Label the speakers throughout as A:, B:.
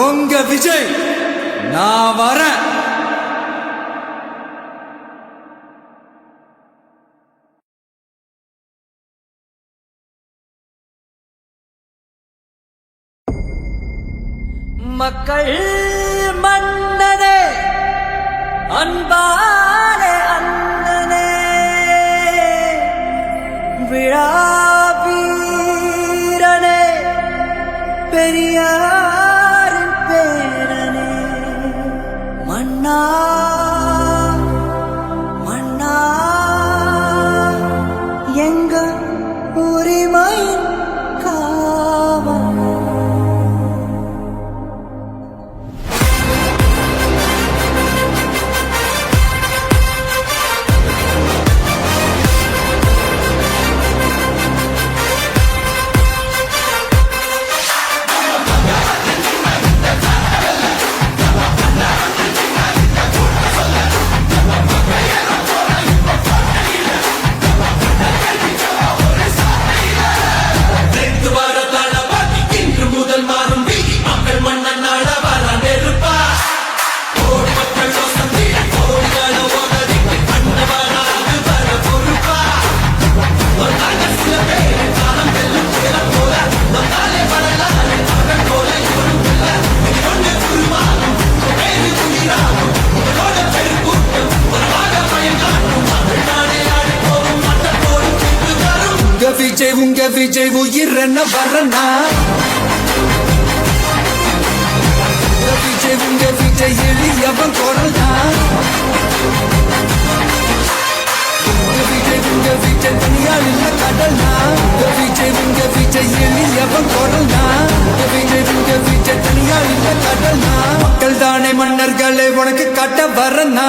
A: உங்க விஜய் நான் வரேன். மக்கள் மன்னனே அன்பானே அண்ணனே விழாவீரனே பெரியாரின் பேரனே மன்னா மன்னா எங்க உரிமையின் காவல். உங்க விஜய் உயிர் என்ன வரனா உங்க விஜய் எளியவன் குரல்னா உங்க விஜய் தனியால் இல்ல கடல்னா உங்க விஜய் எளியவன் குரல்னா உங்க விஜய் தனியால் இல்ல கடல்னா மக்கள் தானே மன்னர்களே உனக்கு காட்ட வரனா.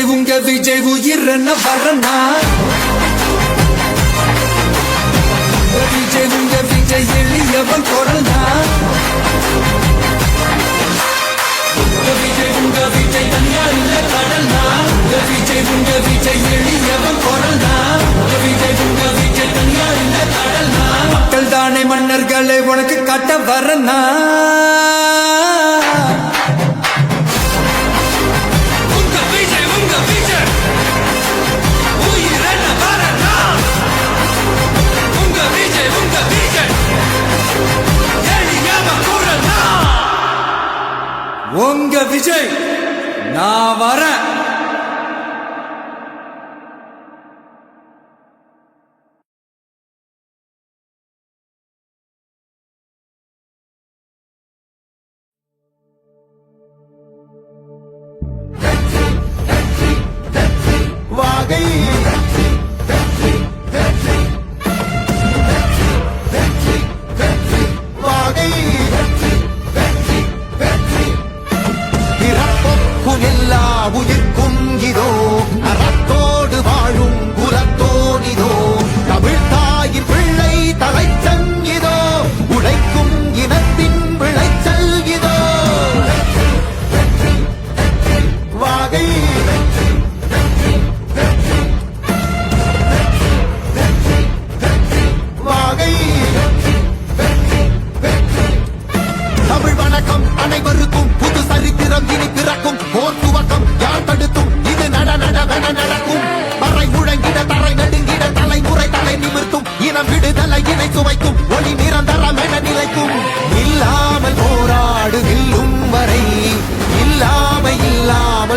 A: உங்க விஜய் உயிர் என்ன வரனா உங்க விஜய் எளியவன் குரல்னா உங்க விஜய் தனியார் இல்ல கடல்னா உங்க விஜய் எளியவன் குரல்னா உங்க விஜய் தனியார் இல்ல கடல்னா மக்கள் தானே மன்னர்களே உனக்கு காட்ட வரனா. உங்க விஜய் நான் வரேன்.
B: வாகை வாகை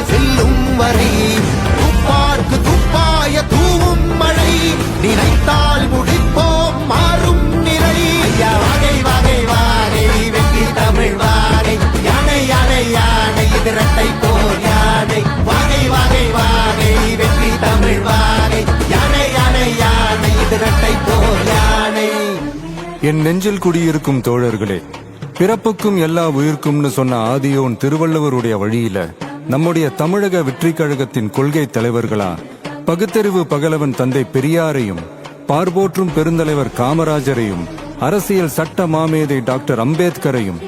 B: செல்லும் வரை துப்பார்க்கு துப்பாய தூவும் மழை நினைத்தால் முடிப்போம் மாறும் நிலை ஐயா வாகை வாகை வாகை வெற்றி தமிழ் வாகை யானை யானை யானை இது இரட்டை போர் யானை வாகை வாகை வாகை வெற்றி தமிழ் வாகை யானை யானை யானை இது இரட்டை போர் யானை.
C: என் நெஞ்சில் குடியிருக்கும் தோழர்களே, பிறப்புக்கும் எல்லா உயிர்க்கும்னு சொன்ன ஆதியோன் திருவள்ளுவருடைய வழியில நம்முடைய தமிழக வெற்றிக் கழகத்தின் கொள்கை தலைவர்களா பகுத்தறிவு பகலவன் தந்தை பெரியாரையும், பார்போற்றும் பெருந்தலைவர் காமராஜரையும், அரசியல் சட்ட மாமேதை டாக்டர் அம்பேத்கரையும்,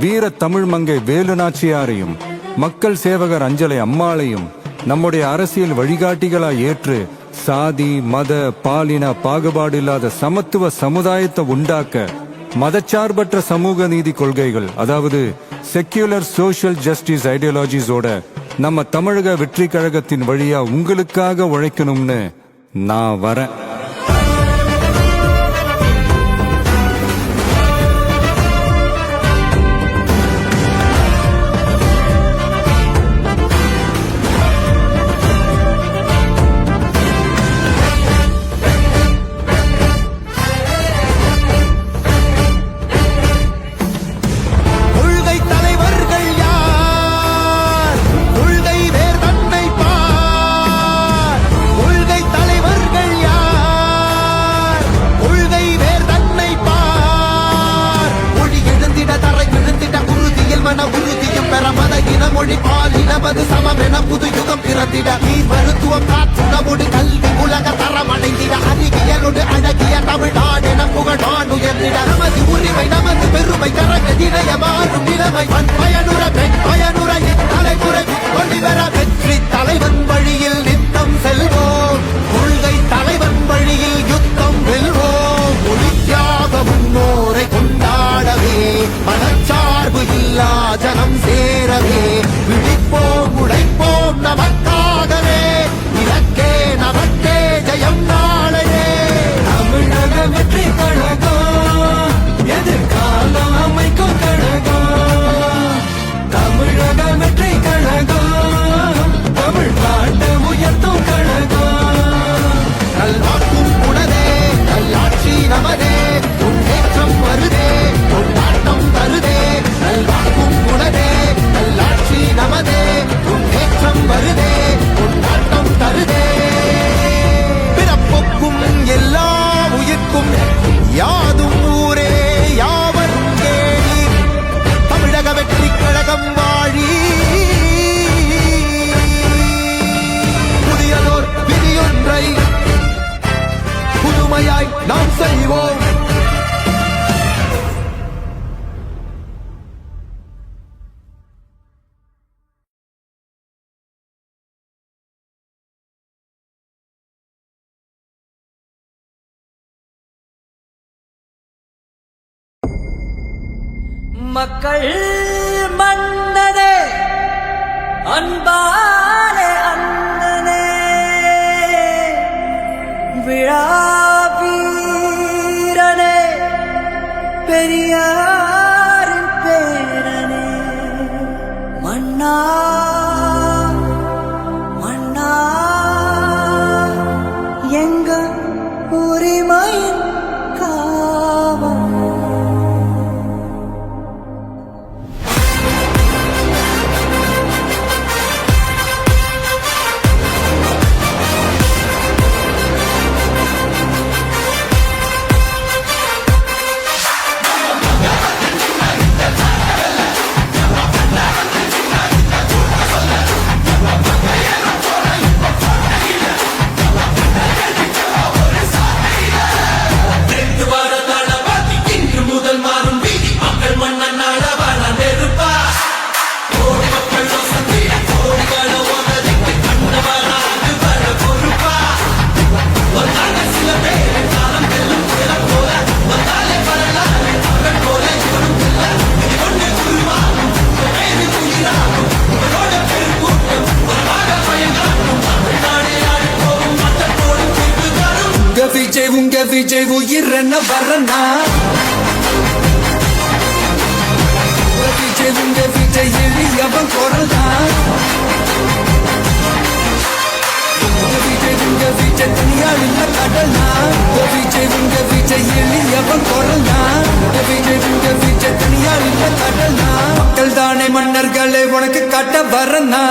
C: வீர தமிழ் மங்கை வேலு நாச்சியாரையும், மக்கள் சேவகர் அஞ்சலை அம்மாளையும் நம்முடைய அரசியல் வழிகாட்டிகளா ஏற்று சாதி மத பாலின பாகுபாடு இல்லாத சமத்துவ சமுதாயத்தை உண்டாக்க மதச்சார்பற்ற சமூக நீதி கொள்கைகள், அதாவது செக்யூலர் சோஷியல் ஜஸ்டிஸ் ஐடியாலஜிஸோட நம்ம தமிழக வெற்றி கழகத்தின் வழியா உங்களுக்காக உழைக்கணும்னு நான் வரேன்.
B: கொள்கை தலைவர்கள் யார்? கொள்கை வேர் தன்னை பார். கொள்கை தலைவர்கள் யார்? கொள்கை வேர் தன்னை பார். மொழி எழுந்திட தரை விழுந்திட உறுதியில் மன உறுதியும் பெற மத இன மொழி பால் இனமது சமம் என புது யுகம் பிறந்திட நீர் மருத்துவம் காற்றுணவோடு கல்வி உலக தரம் அடைந்திட அறிவியலோடு அழகிய தமிழ்நாடு என புகழான் உயர்ந்திட நமது உரிமை நமது பெருமை கரக திணைய மாறும் நிலைமை பண் பயனுற பெண் பயனுற தலைமுறை கொண்டிவர வெற்றி தலைவன் வழியில் நித்தம் செல்வோம். கொள்கை தலைவன் வழியில் யுத்தம் வெல்வோம். ஒளித்தியாக முன்னோரை கொண்டாடவே மனச்சார்பு இல்லா ஜனம் சேரவே விழிப்போம் உழைப்போம் நமக்காகவே இலக்கே நமக்கே ஜெயம் நாளையே.
A: தமிழக வெற்றி கழகம் எதிர்காலம் அமைக்கும் கழகம். தமிழக வெற்றி கழகம் தமிழ்நாட்டை உயர்த்தும் கழகம்.
B: நல்வாக்கும் உடனே நல்லாட்சி நமதே முன்னேற்றம் வருதே கொண்டாட்டம் தருதே. நல்வாக்கும் உடனே நல்லாட்சி நமதே முன்னேற்றம் வருதே கொண்டாட்டம் தருதே. பிறப்புக்கும் எல்லா உயிர்க்கும் யாதும் ஊரே யாவரும் கேளி தமிழக வெற்றி கழகம் வாழி. புதியதோர் விதியொன்றை புதுமையாய் நாம் செய்வோம்.
A: மக்கள் மன்னனே அன்பாலே அண்ணனே விழாவீரனே பெரியாரின் பேரனே மன்னா மன்னா எங்க உரிமையின் காவல். உங்க விஜய் உயிர் என்ன வரனா. உங்க விஜய் எளியவன் குரல் தான். கடல்னா விஜய் உங்க விஜய் எளியவன் குரல்னா விஜய் உங்க விஜய் தனியார் இல்ல கடல்னா மக்கள் தானே மன்னர்களே உனக்கு காட்ட வரனா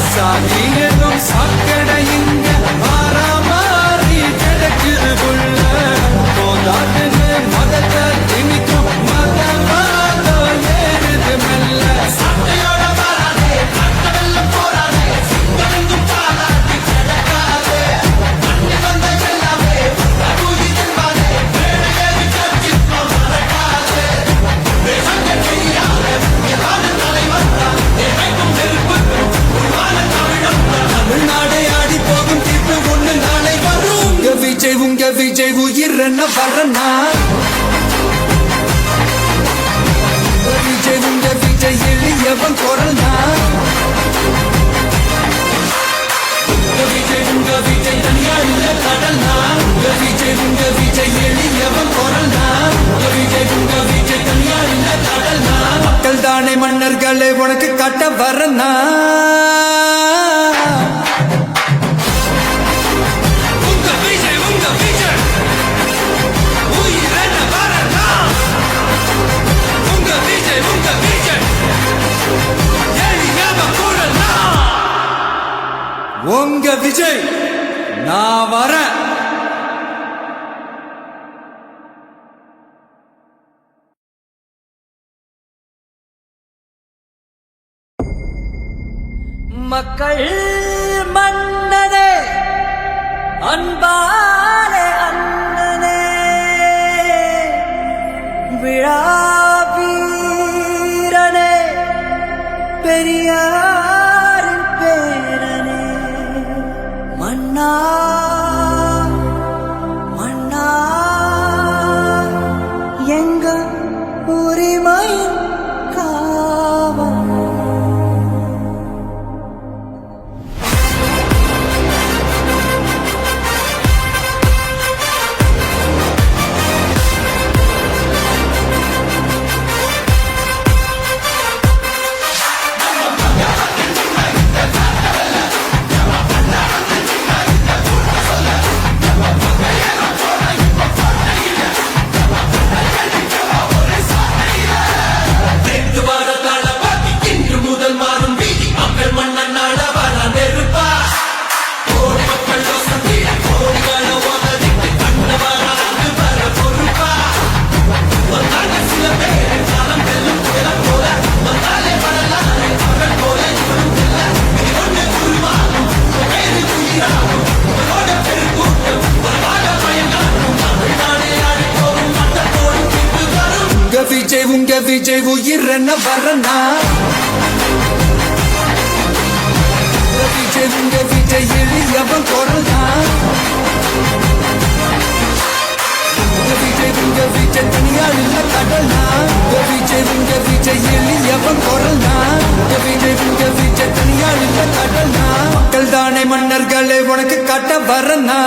A: சாதியதும் சாக்கடை இங்க மாறாமாறி கிடக்குது புள்ள போதாதுன்னு மதத்தை திணிக்கும் மதவாதோ ஏறுது மெல்ல சட்டையோட வராதே கட்டவெல்ல போராதே சிங்கமெங்கும் பாலாட்டி கிடக்காதே அண்ணி வந்த எல்லாமே பூஜிதன்பாதே மேடையேறி கட்சிக்கும் மறக்காதே தேசங்க செய்யாதே எதான தலைவர் எவைக்கும் நெருப்புக்கும் தமிழ்நாடே ஆடி போகும் தீர்ப்பு ஒண்ணு நாளை வரும் உங்க விஜய் உயிர் என்ன வரனா உங்க விஜய் எளியவன் குரல்னா உங்க விஜய் தனியார் இல்ல கடல்னா உங்க விஜய் எளியவன் குரல்னா உங்க விஜய் தனியார் இல்ல கடல்னா மக்கள் தானே மன்னர்களே உனக்கு காட்ட வரனா உங்க விஜய் நான் வரேன்
D: மக்கள் மன்னனே அன்பாலே அண்ணனே விழா வீரனே பெரியாரின் பேரனே மன்னா மன்னா எங்க உரிமை காவல்
A: உங்க விஜய் உயிர் என்ன வரனா உங்க விஜய் எளியவன் குரல்னா உங்க விஜய் தனியார் இல்ல கடல்னா உங்க விஜய் எளியவன் குரல்னா உங்க விஜய் தனியார் இல்ல கடல்னா மக்கள் தானே மன்னர்களே உனக்கு காட்ட வரனா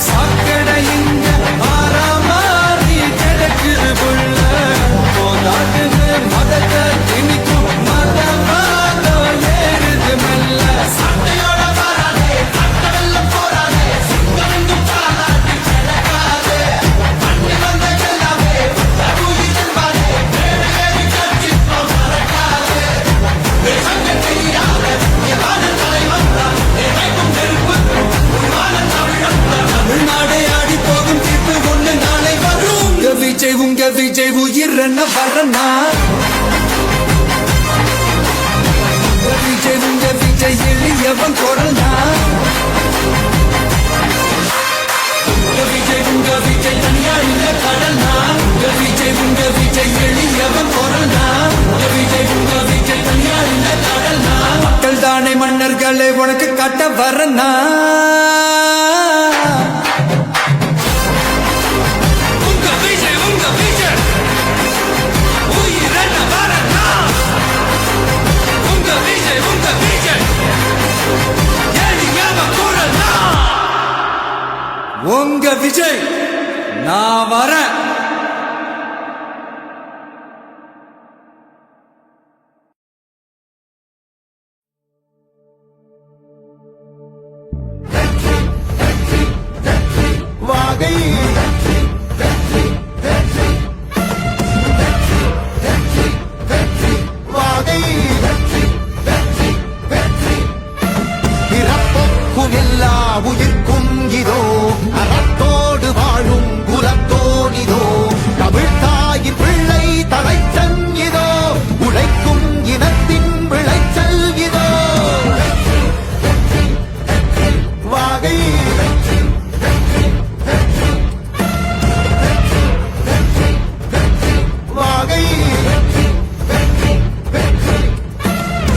A: சாக்கடை இங்க மாறாமாறி கிடக்குது புள்ள போதாதுன்னு மதத்தை திணிக்கும் மதவாதம் ஏறுது மெல்ல சண்டையோட வராதே கட்ட வெள்ளம் போராதே சிங்கம் எங்கும் பாராட்டி கிடக்காதே பண்ணி வந்த எல்லாமே உயிரின் பாதே மேடை ஏறி கட்சி மறக்காதே சங்க தெரியாத தலைவன் தான் தமிழ்நாடே ஆடி போகும் தீர்ப்பு ஒண்ணு நாளை வரும் உங்க விஜய் உயிர் என்ன வரனா உங்க விஜய் எளியவன் குரல்னா உங்க விஜய் தனியா இல்ல கடல்னா உங்க விஜய் எளியவன் குரல்னா உங்க விஜய் தனியா இல்ல கடல்னா மக்கள் தானே மன்னர்களே உனக்கு காட்ட வரனா உங்க விஜய் உயிர் என்ன வரனா உங்க விஜய் எளியவன் குரல்னா உங்க விஜய் நான் வரேன்
B: வாகை வாகை பிறப்புக்கும் எல்லா உயிர்க்கும் இதோ அறத்தோடு வாழும் குலத்தோனிதோ தமிழ்தாயின் பிள்ளை தலைச்சன் இதோ உழைக்கும் இனத்தின் விளைச்சல் இதோ வாகை வாகை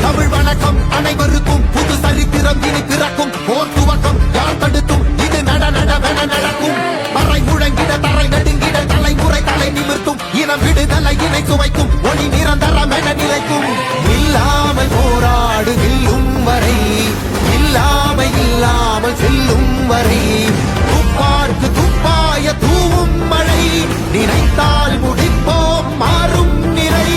B: தமிழ் வணக்கம் அனைவருக்கும் புது சரித்திரம் இனி பிறக்கும் போர் துவக்கம் யார் தடுத்தும் இது நடவென நடக்கும் மறை முழங்கிட தரை நடுங்கிட தலைமுறை தலை நிமிர்த்தும் இனம் விடுதலை இணை சுவைக்கும் ஒளி நிரந்தரம் என நிலைக்கும் இல்லாமல் போராடு நில்லும் வரை இல்லாமல் செல்லும் வரை துப்பார்க்கு துப்பாய தூவும் மழை நினைத்தால் முடிப்போம் மாறும் நிறை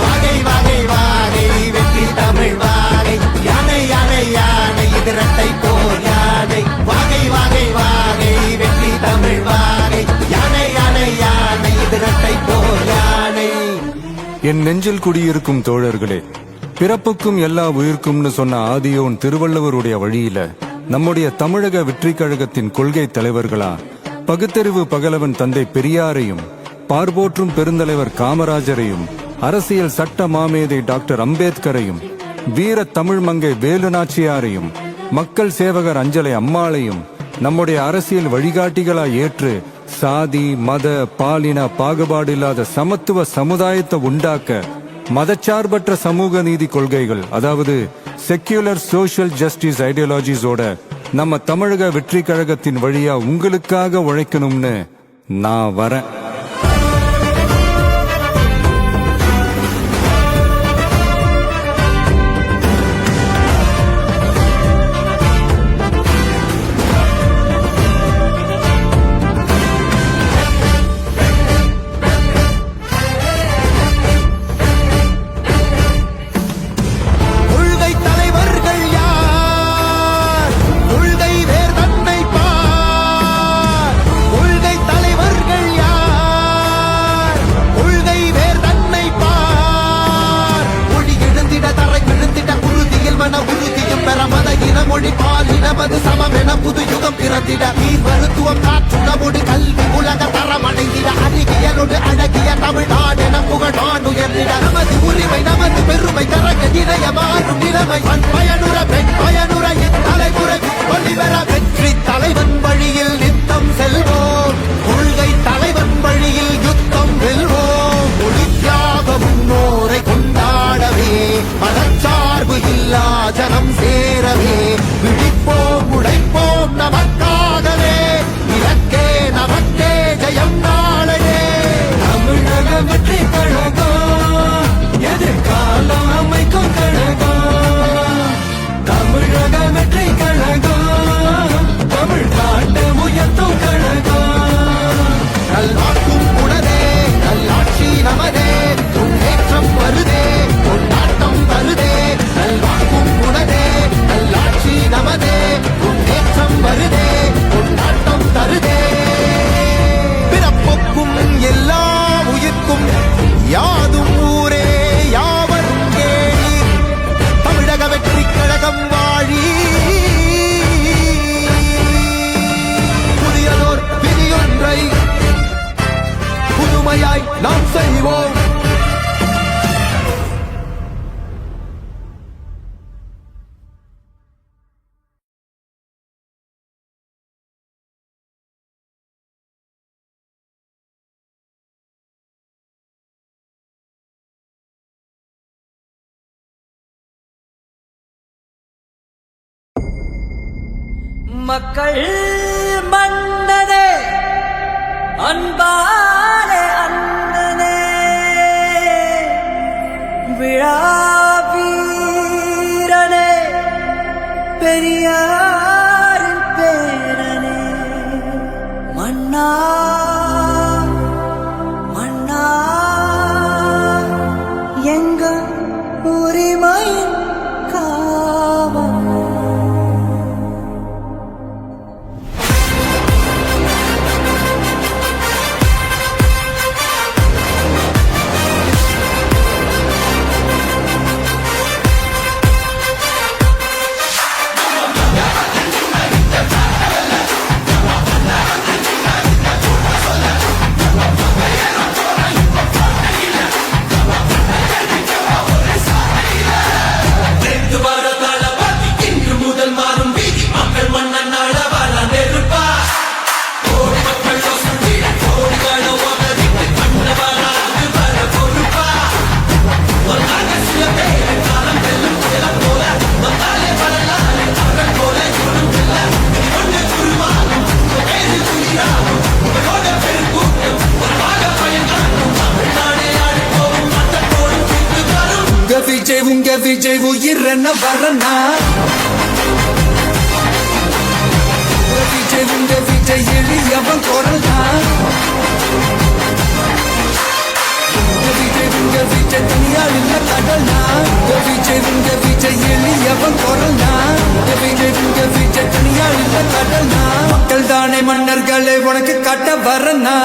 B: வாகை வாகை வாகை வெற்றி தமிழ் வாகை யானை யானை யானை இது இரட்டை போர் யானை வாகை வாகை வாகை வெற்றி தமிழ் வாகை யானை யானை யானை இது இரட்டை போர் யானை
C: என் நெஞ்சில் குடியிருக்கும் தோழர்களே, பிறப்புக்கும் எல்லா உயிர்க்கும்னு சொன்ன ஆதியோன் திருவள்ளுவருடைய வழியில நம்முடைய தமிழக வெற்றி கழகத்தின் கொள்கை தலைவர்களா பகுத்தறிவு பகலவன் தந்தை பெரியாரையும், பார்போற்றும் பெருந்தலைவர் காமராஜரையும், அரசியல் சட்ட மாமேதை டாக்டர் அம்பேத்கரையும், வீர தமிழ் மங்கை வேலு நாச்சியாரையும், மக்கள் சேவகர் அஞ்சலை அம்மாளையும் நம்முடைய அரசியல் வழிகாட்டிகளா ஏற்று சாதி மத பாலின பாகுபாடு இல்லாத சமத்துவ சமுதாயத்தை உண்டாக்க மதச்சார்பற்ற சமூக நீதி கொள்கைகள், அதாவது செக்யூலர் சோஷியல் ஜஸ்டிஸ் ஐடியாலஜிஸோட நம்ம தமிழக வெற்றி கழகத்தின் வழியா உங்களுக்காக உழைக்கணும்னு நான் வரேன்.
B: மொழி பாலினமது சமமென புது யுகம் பிறந்திட நீர் மருத்துவம் காற்றுணவோடு கல்வி உலக தரமடைந்திட அறிவியலோடு அழகிய தமிழ்நாடென புகழான் உயர்ந்திட நமது உரிமை நமது பெருமை கரக இணைய மாறும் நிலைமை பயனுற பெண் பயனுற இத்தலைமுறை வழிபெற வெற்றி தலைவன் வழியில் நித்தம் செல்வோம் கொள்கை தலைவன் வழியில் யுத்தம் வெல்வோம் ஒளித்தியாக முன்னோரை கொண்டாடவே மதச்சார்பு இல்லா ஜனம் சேரவே விழிப்போம் உழைப்போம் நமக்காகவே இலக்கே நமக்கே ஜெயம் நாளையே
A: தமிழக வெற்றி கழகம் எதிர்காலம் அமைக்கும் கழகம்
D: மக்கள் மன்னனே அன்பாலே அண்ணனே விழா வீரனே பெரியாரின் பேரனே மன்னா மன்னா எங்க உரிமையின் காவல்
A: உங்க விஜய் உயிர் என்ன வரனா உங்க விஜய் எளியவன் குரல்னா உங்க விஜய் தனியார் இல்ல கடல்னா உங்க விஜய் எளியவன் குரல்னா உங்க விஜய் தனியார் இல்ல கடல்னா மக்கள் தானே மன்னர்களே உனக்கு கட்ட வரனா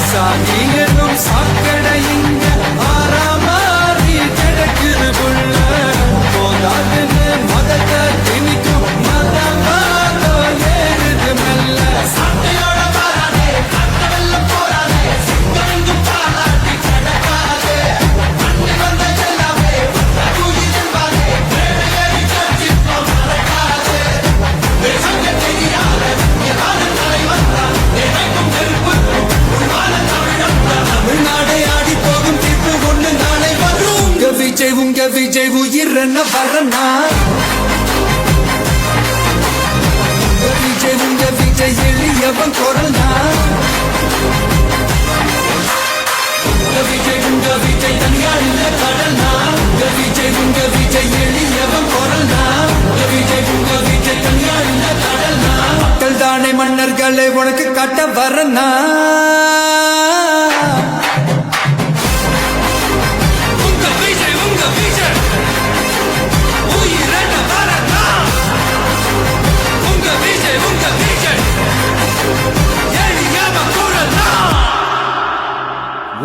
A: சாகியனும் சாக்கடை இங்க ஆறாமாறி கிடக்குது புள்ள போதாதுன்னு மதத்தை திணிக்கும் மதமாதோ ஏறுது மெல்ல சட்டையோட வராதே கட்ட வெள்ளம் போராதே சிங்கமெங்கும் பாலாட்டி கிடக்காதே மண்ணி வந்த எல்லாமே உயிரின்பாதே மேடையேறி கட்சிப்போம் மறக்காதே சங்க தெரியாத எல்லாரும் தலை வந்தான் நினைக்கும் நெருப்புக்கும் தமிழ்நாடே ஆடி போகும் தீர்ப்பு ஒண்ணு நாளை வரும் உங்க விஜய் உயிர் என்ன வரனா உங்க விஜய் எளியவன் குரல்னா உங்க விஜய் தனியார் இல்ல கடல்னா உங்க விஜய் எளியவன் குரல்னா உங்க விஜய் தனியார் இல்ல கடல்னா மக்கள் தானே மன்னர்களே உனக்கு கட்ட வரனா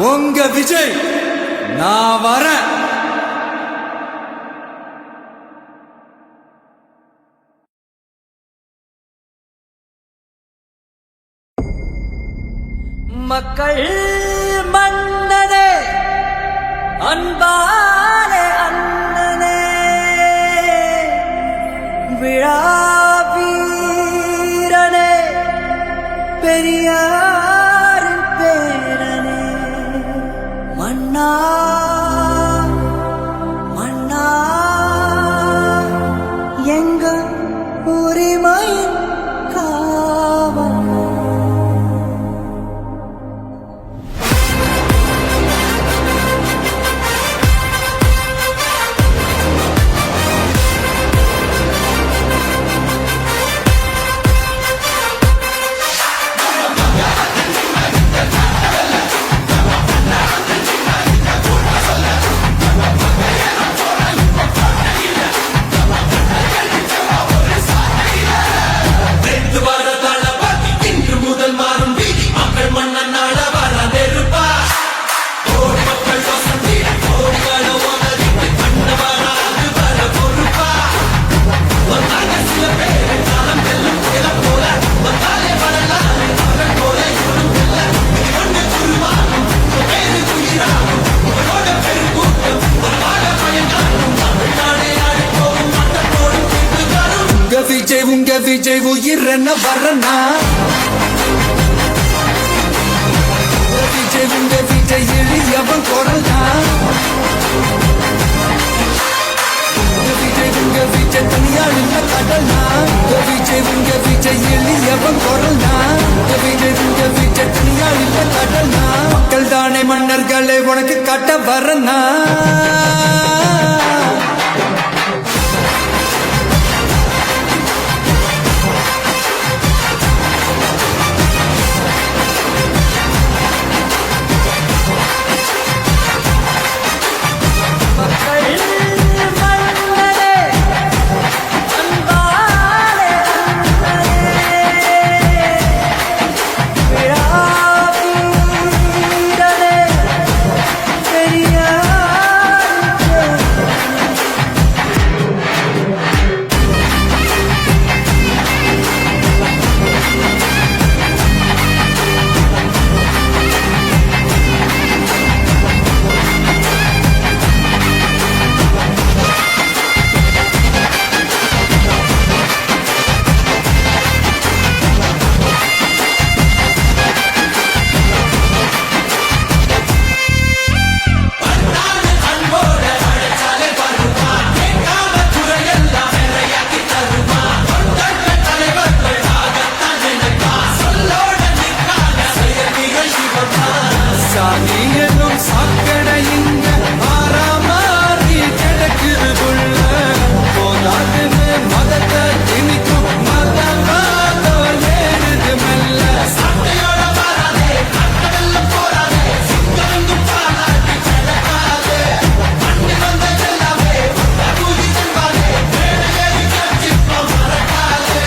A: உங்க விஜய் நான் வரேன்
D: மக்கள் மன்னனே அன்பாலே அண்ணனே விழா வீரனே பெரியாரின் பேரனே மன்னா மன்னா எங்க உரிமையின் காவல்
A: விஜய் உயிர் என்ன வரனா விஜய் உங்க விஜய் எளியவன் குரல்னா விஜய் உங்க விஜய் தனியாள் இல்ல கடல்னா விஜய் உங்க விஜய் எளியவன் குரல்னா விஜய் உங்க விஜய் தனியாள் இல்ல கடல்னா மக்கள் தானே மன்னர்களே உனக்கு கட்ட வரனா சாணியனும் சாக்கடை இங்க மாறாமாறி கிடக்குது புள்ள போதாதுன்னு மதத்தை திணிக்கும் மதவாதோ ஏறுது மெல்ல சட்டையோட வராதே கட்டவெல்லாம் போராதே சிங்கமெங்கும் பாராட்டி கிடக்காதே மண்ணி வந்த எல்லாமே கூதி செல்வாதே மேடை ஏறி கட்சிப்போ மறக்காதே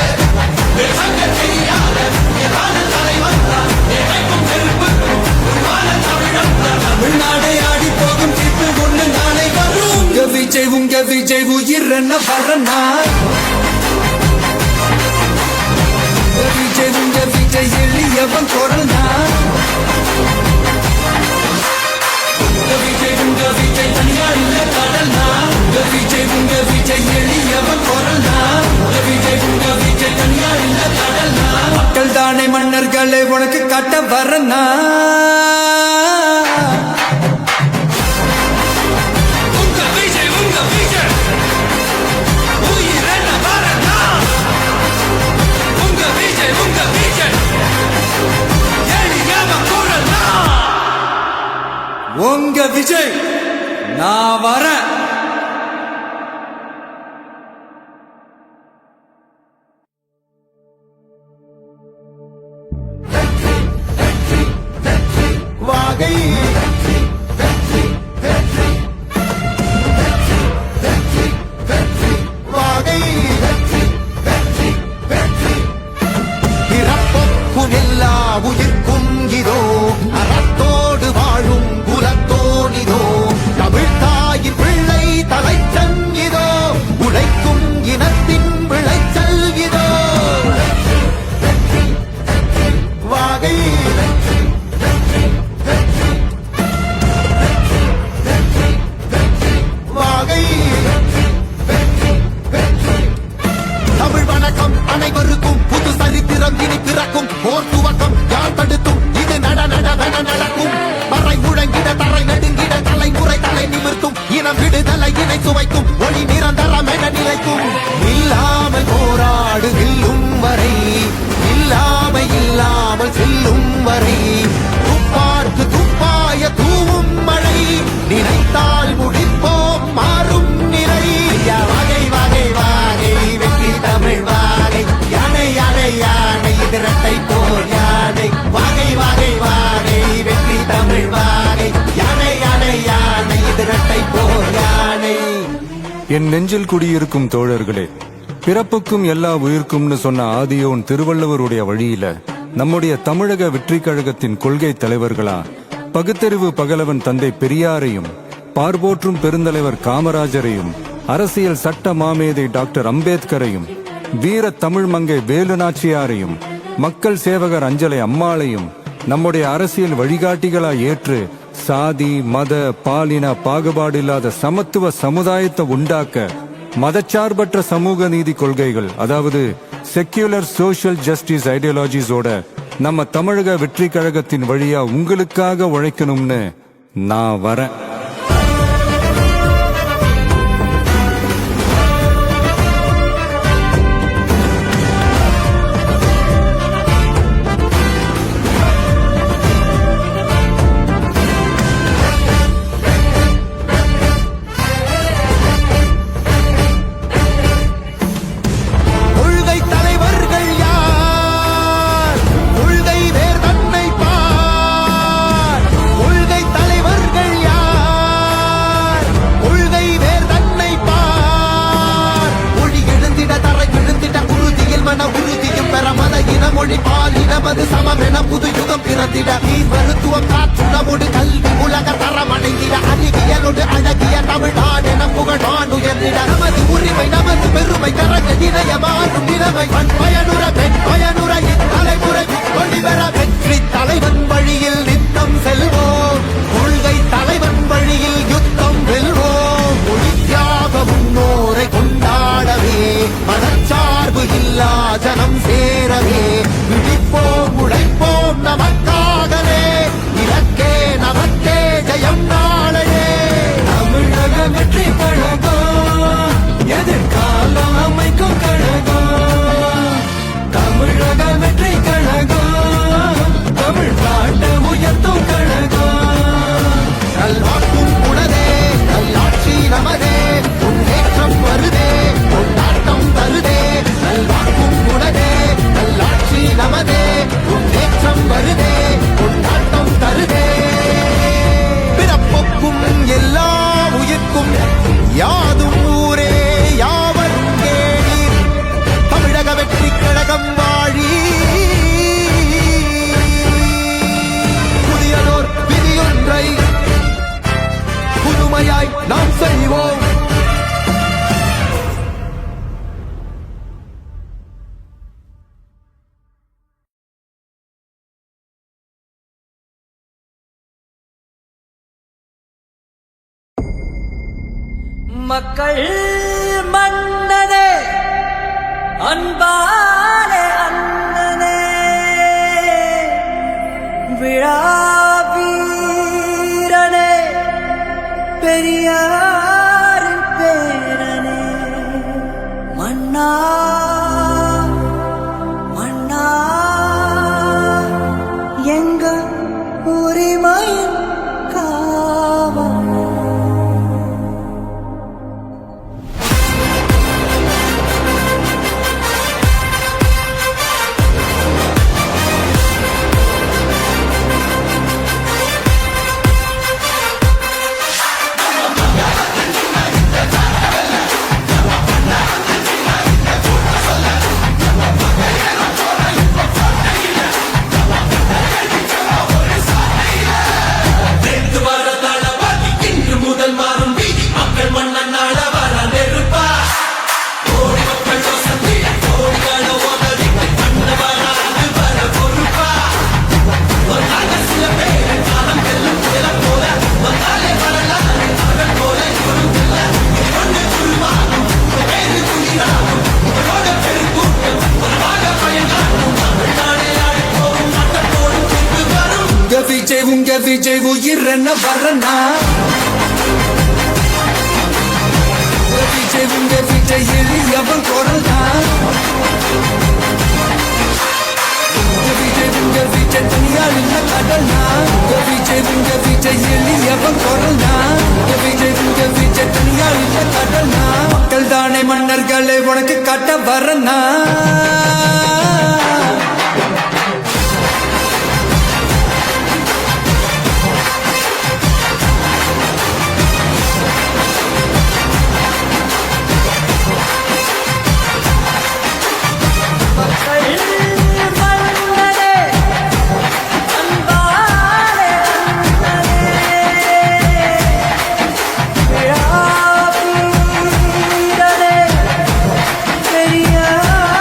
A: சங்க செய்யாத ஏதான தலைவன் தான் ஏழைக்கும் நெருப்புக்கும் தமிழ்நாடை ஆடி போகும் தீர்ப்பு ஒண்ணு நாளை வரும் உங்க விஜய் உயிர் என்ன வரனா விஜய் உங்க விஜய் எளியவன் குரல்னா விஜய் உங்க விஜய் தனியாள் இல்ல கடல்னா விஜய் உங்க விஜய் எளியவன் குரல்னா விஜய் உங்க விஜய் தனியாள் இல்ல கடல்னா மக்கள் தானே மன்னர்களே உனக்கு கட்ட வரனா உங்க விஜய் நான் வரேன்
B: வாகை வாகை பிறப்புக்கும் எல்லா உயிர்க்கும் இதோ அறத்தோடு வாழும் குலத்தோனிதோ தமிழ் தாயின் பிள்ளை தலைச்சன் இதோ உழைக்கும் இனத்தின் விளைச்சல் இதோ வாகை வாகை தமிழ் வணக்கம் அனைவருக்கும் புது சரித்திரம் இனி பிறக்கும் போர் துவக்கம் யார் தடுத்தும் இது நடக்கும் மறை முழங்கிட தரை நடுங்கிட தலைமுறை தலை நிமிர்த்தும் இனம் விடுதலை இணை சுவைக்கும் ஒளி நிரந்தரம் என நிலைக்கும் இல்லாமல் போராடு நில்லும் வரை இல்லாமல் செல்லும் வரை துப்பார்க்கு துப்பாய தூவும் மழை நினைத்தால் முடிப்போம் மாறும் நிலை வாகை வாகை வாகை வெற்றி தமிழ் வாகை யானை யானை யானை இதரட்டை போர் யானை வாகை வாகை வாகை வெற்றி தமிழ் வாகை யானை யானை யானை இதரட்டை போர் யானை
C: என் நெஞ்சில் குடியிருக்கும் தோழர்களே, பிறப்புக்கும் எல்லா உயிர்க்கும்னு சொன்ன ஆதியோன் திருவள்ளுவருடைய வழியில நம்முடைய தமிழக வெற்றிக் கழகத்தின் கொள்கை தலைவர்களா பகுத்தறிவு பகலவன் தந்தை பெரியாரையும், பார்போற்றும் பெருந்தலைவர் காமராஜரையும், அரசியல் சட்ட மாமேதை டாக்டர் அம்பேத்கரையும், வீர தமிழ் மங்கை வேலு நாச்சியாரையும், மக்கள் சேவகர் அஞ்சலை அம்மாளையும் நம்முடைய அரசியல் வழிகாட்டிகளா ஏற்று சாதி மத பாலின பாகுபாடு இல்லாத சமத்துவ சமுதாயத்தை உண்டாக்க மதச்சார்பற்ற சமூக நீதி கொள்கைகள், அதாவது செக்யூலர் சோஷியல் ஜஸ்டிஸ் ஐடியாலஜிஸோட நம்ம தமிழக வெற்றி கழகத்தின் வழியா உங்களுக்காக உழைக்கணும்னு நான் வரேன்.
B: கொள்கை தலைவர்கள் யார்? கொள்கை வேர் தன்னை பார். கொள்கை தலைவர்கள் யார்? கொள்கை வேர் தன்னை பார். மொழி எழுந்திட தரை விழுந்திட உறுதியில் மன உறுதியும் பெற மத இன மொழி பால் இனமது சமம் என புது யுகம் பிறந்திட நீர் மருத்துவம் காற்றுணவோடு கல்வி உலக தரம் அடைந்திட அறிவியலோடு அழகிய தமிழ்நாடு என புகழான் உயர்ந்திட நமது உரிமை நமது பெருமை கரங்க இணைய மாறும் நிலைமை பண் பயனுற பெண் பயனுற இத்தலைமுறை கொடி பெற வெற்றி தலைவன் வழியில் நித்தம் செல்வோம். கொள்கை தலைவன் வழியில் யுத்தம் வெல்வோம். ஒளித்தியாக முன்னோரை கொண்டாடவே மதச்சார்பு இல்லா ஜனம் சேரவே விழிப்போம் உழைப்போம் நமக்காகவே இலக்கே நமக்கே ஜெயம் நாளையே.
A: தமிழக வெற்றி கழகம் எதிர்காலம் அமைக்கும் கழகம். தமிழக வெற்றி கழகம் தமிழ்நாட்டை உயர்த்தும் கழகம்.
B: நல்வாக்கும் உனதே நல்லாட்சி நமதே முன்னேற்றம் வருதே கொண்டாட்டம் தருதே. நல்வாக்கும் உனதே நல்லாட்சி நமதே முன்னேற்றம் வருதே கொண்டாட்டம் தருதே. பிறப்புக்கும் எல்லா உயிர்க்கும் யாதும் ஊரே யாவரும் கேளீர். தமிழக வெற்றி கழகம் வாழி. புதியதோர் விதியொன்றை புதுமையாய் நாம் செய்வோம்.
D: மக்கள் மன்னனே அன்பாலே அண்ணனே விழா வீரனே பெரியாரின் பேரனே மன்னா மன்னா எங்க உரிமையின் காவல்.
A: நேத்து வர தளபதி இன்று முதல் மாறும் வீதி மக்கள் மன்னன் நாட வர நெருப்பா. கோடி மக்கள் வசந்தி கோடிகள உதவி பண்ண வராது வர பொறுப்பா. வந்தாங்க சில பேர் காலம் வெல்லும் சில போல வந்தாலே வரலாறு அவர்கள் போல இவரும் இல்ல. ஒன்று குருவானும் பேரு குடிரானும் உங்களோட பெருங்கூட்டம் உறவாக பயங்காட்டும் தமிழ்நாடே ஆடி போகும் நாட்டத்தோடு திரும்பி வரும். உங்க விஜய் உயிர் என்ன வரனா. உங்க விஜய் எளியவன் குரல்னா. உங்க விஜய் தனியார் இல்ல கடல்னா. உங்க விஜய் எளியவன் குரல்னா. உங்க விஜய் தனியார் இல்ல கடல்னா. மக்கள் தானே மன்னர்களை உனக்கு காட்ட வரனா.
D: பெரியார்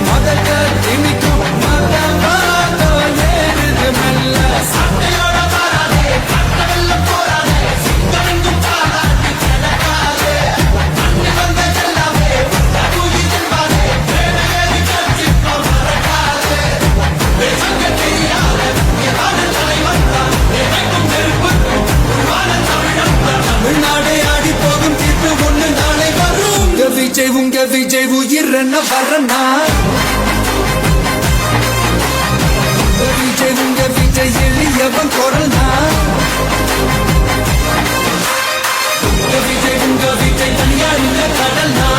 A: மதக்க திணிக்கும் மதவாதோ ஏறுது மெல்ல சட்டையோட வராதே கட்ட வெள்ளம் போராதே சிங்கமெங்கும் பாராட்டி கிடக்காதே அண்ணி வந்த எல்லாமே தூக்கி செல்வாதே வேலையேறி கட்சிக்கோ மறக்காதே பேசங்க தெரியாத எவான தலைவன் தான் எவைக்கும் நெருப்புக்கும் உருவான தமிழன் தான் தமிழ்நாடே ஆடி போகும் தீர்ப்பு ஒண்ணு நாளை வரும் உங்க விஜய் உயிர் என்ன வரனா உங்க விஜய் எளியவன் குரல்னா உங்க விஜய் தனியார் இல்ல கடல்னா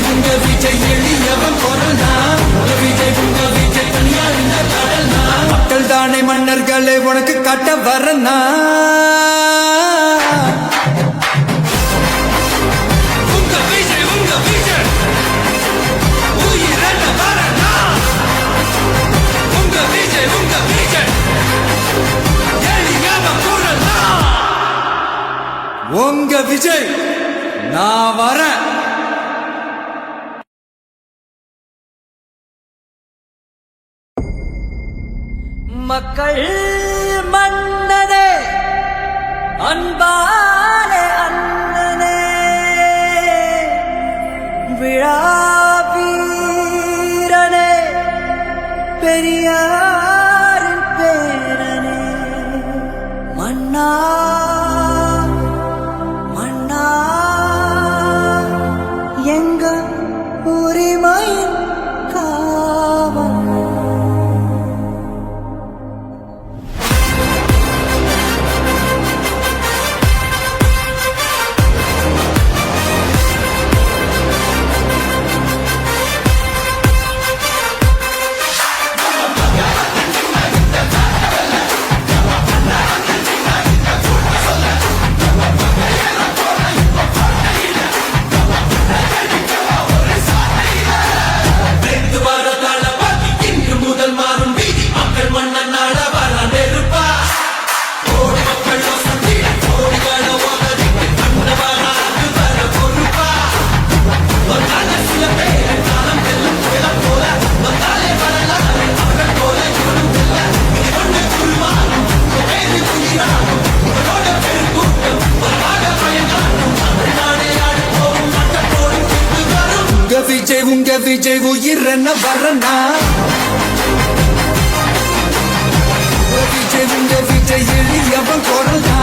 A: உங்க விஜய் எளியவன் குரல்னா உங்க விஜய் தனியார் இல்ல கடல்னா மக்கள் தானே மன்னர்களே உனக்கு காட்ட வரனா உங்க விஜய் நான் வரேன்.
D: மக்கள் மன்னனே அன்பானே அண்ணனே விழா வீரனே பெரியாரின் பேரனே மன்னா மன்னா எங்க உரிமையின் காவல்
A: உங்க விஜய் உயிர் என்ன வரனா உங்க விஜய் எளியவன் குரல்னா